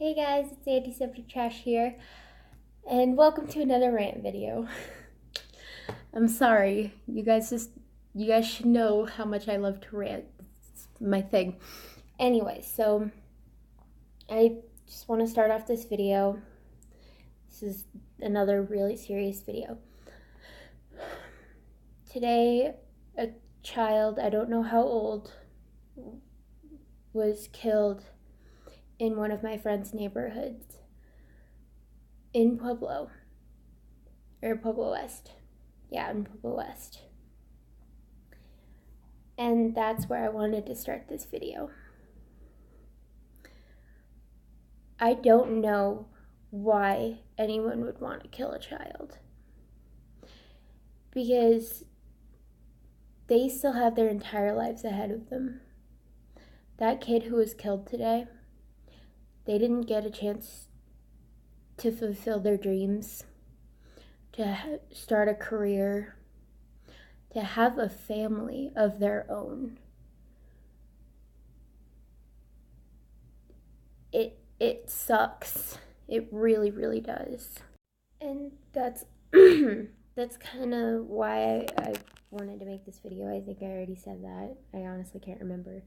Hey guys, it's Antiseptic Trash here, and welcome to another rant video. I'm sorry, you guys should know how much I love to rant. It's my thing. Anyway, so I just want to start off this video. This is another really serious video. Today, a child, I don't know how old, was killed in one of my friend's neighborhoods in Pueblo West. Yeah, in Pueblo West. And that's where I wanted to start this video. I don't know why anyone would want to kill a child, because they still have their entire lives ahead of them. That kid who was killed today, they didn't get a chance to fulfill their dreams, to start a career, to have a family of their own. It sucks. It really, really does. And that's that's kind of why I wanted to make this video. I think I already said that. I honestly can't remember.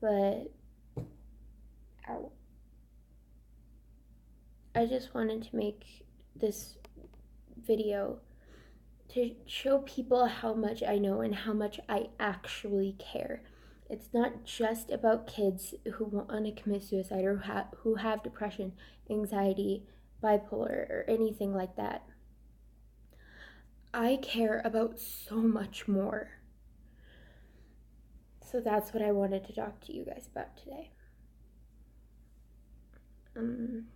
But I just wanted to make this video to show people how much I know and how much I actually care. It's not just about kids who want to commit suicide or who have depression, anxiety, bipolar, or anything like that. I care about so much more. So that's what I wanted to talk to you guys about today. In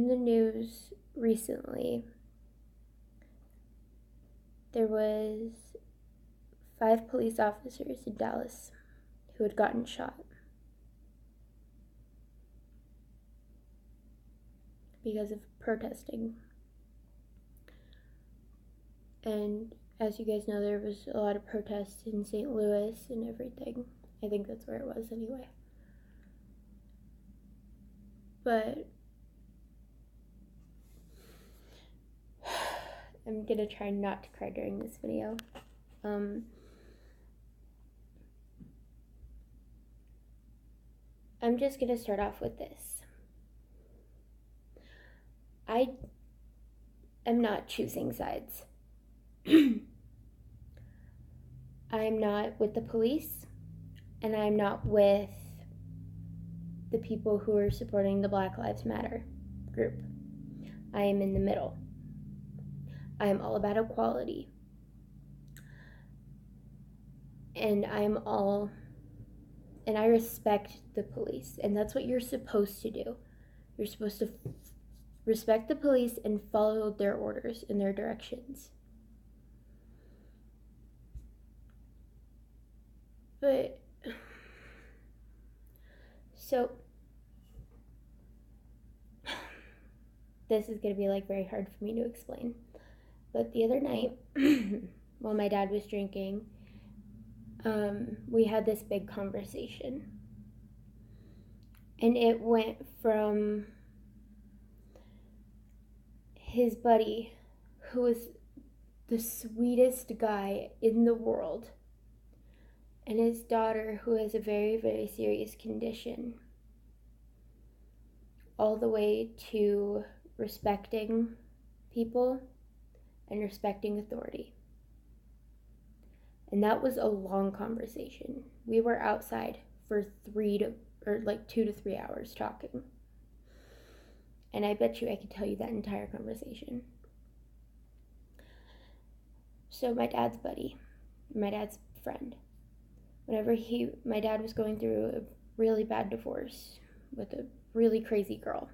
the news recently, there was 5 police officers in Dallas who had gotten shot because of protesting. And as you guys know, there was a lot of protests in St. Louis and everything. I think that's where it was anyway. But I'm gonna try not to cry during this video. I'm just gonna start off with this. I am not choosing sides. I'm not with the police, and I'm not with the people who are supporting the Black Lives Matter group. I am in the middle. I am all about equality. And I respect the police, and that's what you're supposed to do. You're supposed to respect the police and follow their orders and their directions. But so this is gonna be like very hard for me to explain. But the other night, while my dad was drinking, we had this big conversation. And it went from his buddy, who was the sweetest guy in the world, and his daughter, who has a very, very serious condition, all the way to respecting people and respecting authority. And that was a long conversation. We were outside for 2 to 3 hours talking. And I bet you I could tell you that entire conversation. So my dad's buddy, my dad's friend, whenever my dad was going through a really bad divorce with a really crazy girl,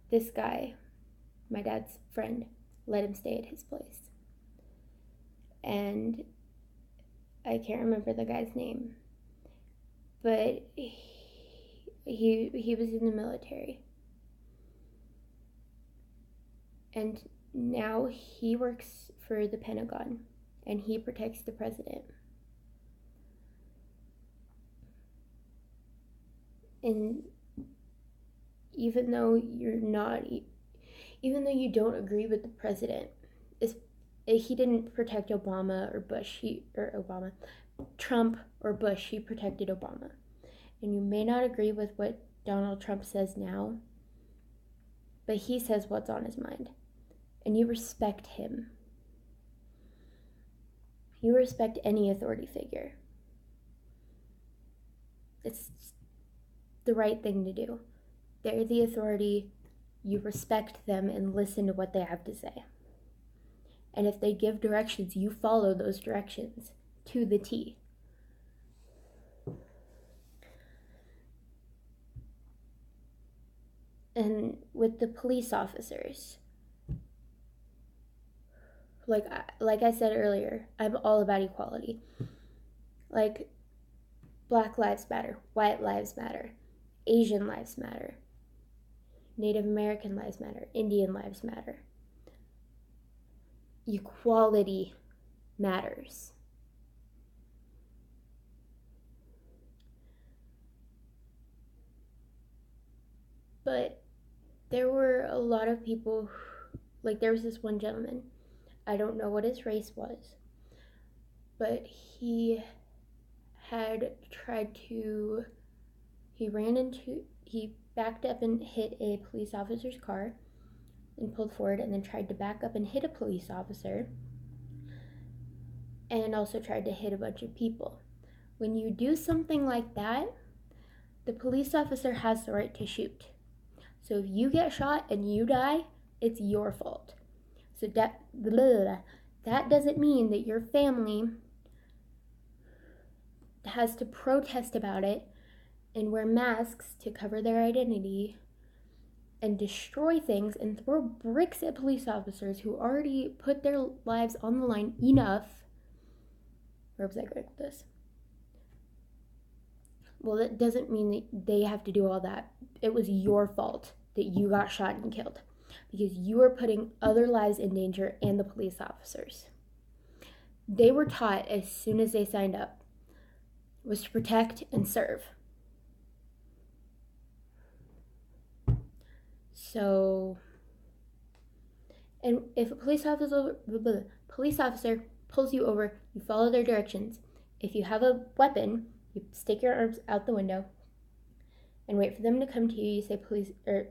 this guy, my dad's friend, let him stay at his place. And I can't remember the guy's name, but he was in the military. And now he works for the Pentagon, and he protects the president. And even though you don't agree with the president, he didn't protect Obama or Bush, Trump or Bush, he protected Obama. And you may not agree with what Donald Trump says now, but he says what's on his mind. And you respect him. You respect any authority figure. It's the right thing to do. They're the authority. You respect them and listen to what they have to say. And if they give directions, you follow those directions to the T. And with the police officers, like I said earlier, I'm all about equality. Like, Black lives matter, white lives matter, Asian lives matter, Native American lives matter, Indian lives matter. Equality matters. But there were a lot of people, like there was this one gentleman, I don't know what his race was, but he backed up and hit a police officer's car and pulled forward, and then tried to back up and hit a police officer, and also tried to hit a bunch of people. When you do something like that, the police officer has the right to shoot. So if you get shot and you die, it's your fault. So that doesn't mean that your family has to protest about it and wear masks to cover their identity and destroy things and throw bricks at police officers who already put their lives on the line enough. Where was I going with this? Well, that doesn't mean that they have to do all that. It was your fault that you got shot and killed because you were putting other lives in danger and the police officers. They were taught as soon as they signed up was to protect and serve. So, and if a police officer pulls you over, you follow their directions. If you have a weapon, you stick your arms out the window and wait for them to come to you. You say, "Police or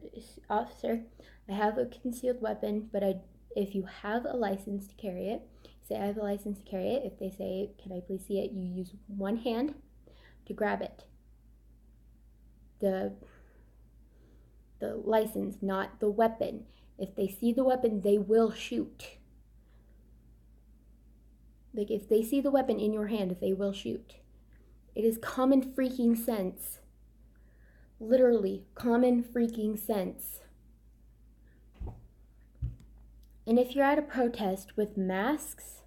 officer, I have a concealed weapon, but if you have a license to carry it," you say, "I have a license to carry it." If they say, "Can I please see it?" you use one hand to grab it. The license, not the weapon. If they see the weapon, they will shoot. Like, if they see the weapon in your hand, they will shoot. It is common freaking sense. Literally, common freaking sense. And if you're at a protest with masks,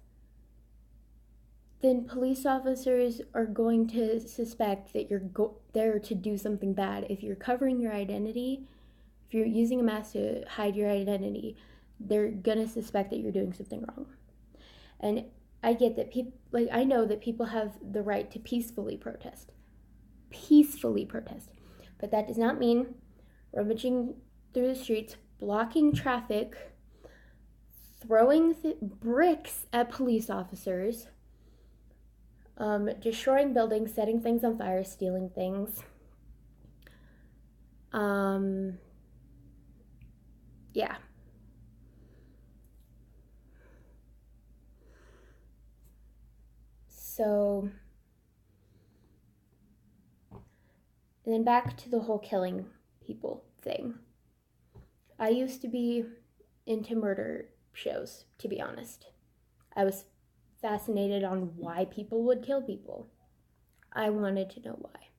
then police officers are going to suspect that you're there to do something bad. If you're covering your identity, if you're using a mask to hide your identity, they're gonna suspect that you're doing something wrong. And I get that I know that people have the right to peacefully protest. But that does not mean rummaging through the streets, blocking traffic, throwing bricks at police officers, destroying buildings, setting things on fire, stealing things. Yeah. So, and then back to the whole killing people thing. I used to be into murder shows, to be honest. I was fascinated on why people would kill people. I wanted to know why.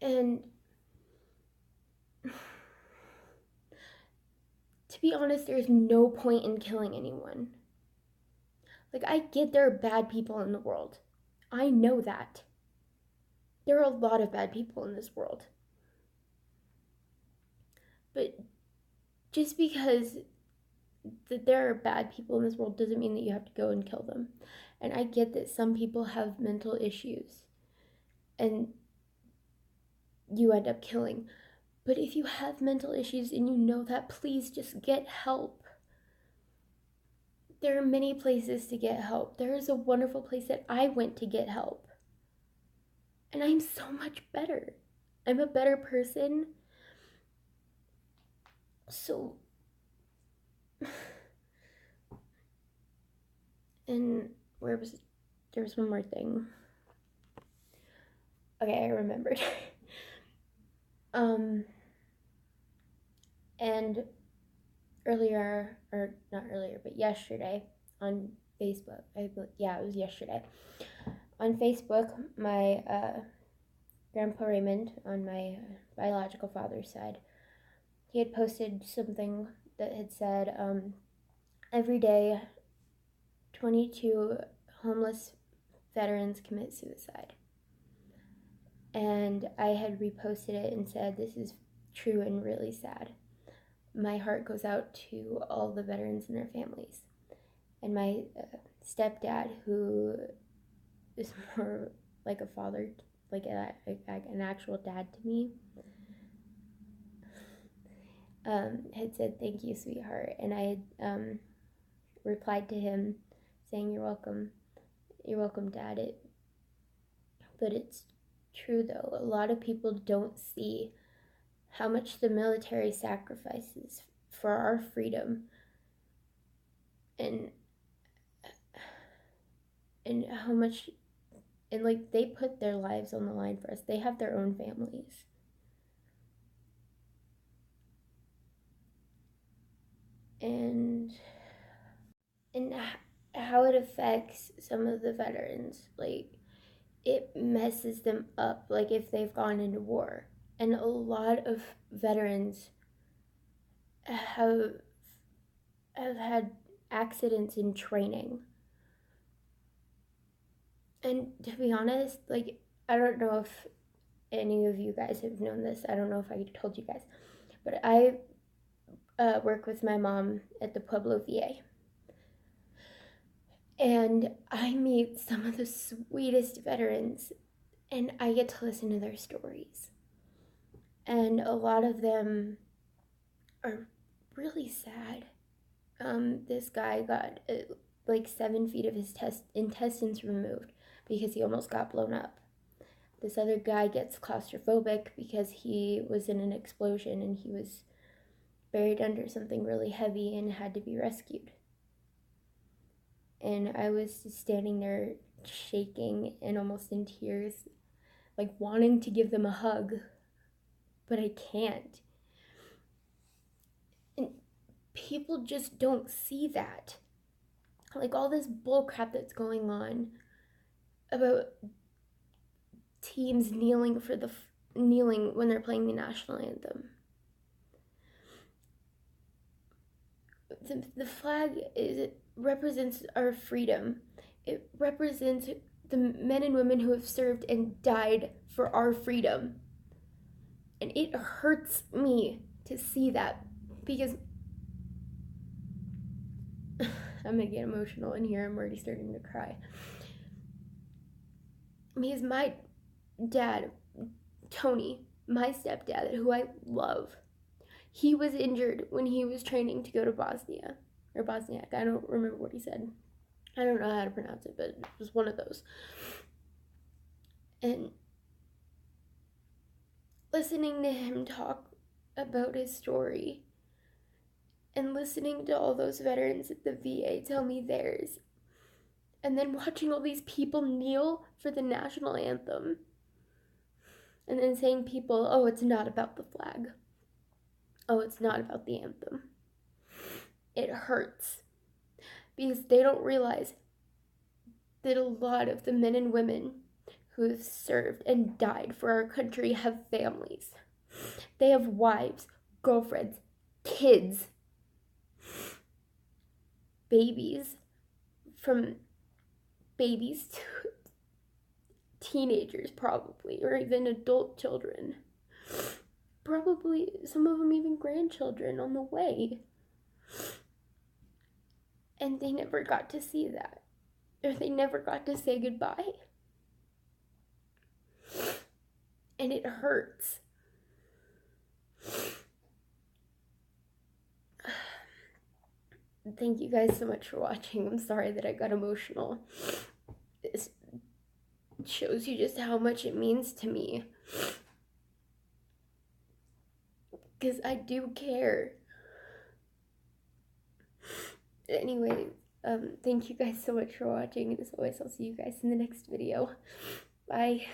And to be honest, there's no point in killing anyone. Like, I get there are bad people in the world. I know that. There are a lot of bad people in this world. But just because that there are bad people in this world doesn't mean that you have to go and kill them. And I get that some people have mental issues and you end up killing. But if you have mental issues and you know that, please just get help. There are many places to get help. There is a wonderful place that I went to get help. And I'm so much better. I'm a better person. So, and where was it? There was one more thing. Okay, I remembered. And earlier, or not earlier, but yesterday on Facebook, it was yesterday. On Facebook, my Grandpa Raymond, on my biological father's side, he had posted something that had said, every day 22 homeless veterans commit suicide. And I had reposted it and said, this is true and really sad. My heart goes out to all the veterans and their families. And my stepdad, who is more like a father, like an actual dad to me, had said, thank you, sweetheart. And I had replied to him saying, you're welcome, Dad. But it's true, though. A lot of people don't see how much the military sacrifices for our freedom, and how much, and like, they put their lives on the line for us. They have their own families. And how it affects some of the veterans, like, it messes them up, like if they've gone into war. And a lot of veterans have had accidents in training. And to be honest, like, I don't know if any of you guys have known this. I don't know if I told you guys, but I work with my mom at the Pueblo VA. And I meet some of the sweetest veterans, and I get to listen to their stories. And a lot of them are really sad. This guy got like 7 feet of his intestines removed because he almost got blown up. This other guy gets claustrophobic because he was in an explosion and he was buried under something really heavy and had to be rescued. And I was just standing there shaking and almost in tears, like wanting to give them a hug, but I can't. And people just don't see that. Like, all this bullcrap that's going on about teams kneeling when they're playing the national anthem. The flag represents our freedom. It represents the men and women who have served and died for our freedom. And it hurts me to see that, because I'm gonna get emotional in here. I'm already starting to cry. Because my dad, Tony, my stepdad, who I love, he was injured when he was training to go to Bosnia, or Bosniak. I don't remember what he said. I don't know how to pronounce it, but it was one of those. And listening to him talk about his story, and listening to all those veterans at the VA tell me theirs, and then watching all these people kneel for the national anthem, and then saying people, oh, it's not about the flag. Oh, it's not about the anthem. It hurts, because they don't realize that a lot of the men and women who have served and died for our country have families. They have wives, girlfriends, kids, babies, from babies to teenagers, probably, or even adult children. Probably some of them even grandchildren on the way. And they never got to see that. Or they never got to say goodbye. And it hurts. Thank you guys so much for watching. I'm sorry that I got emotional. This shows you just how much it means to me. Because I do care. Anyway, thank you guys so much for watching. And as always, I'll see you guys in the next video. Bye.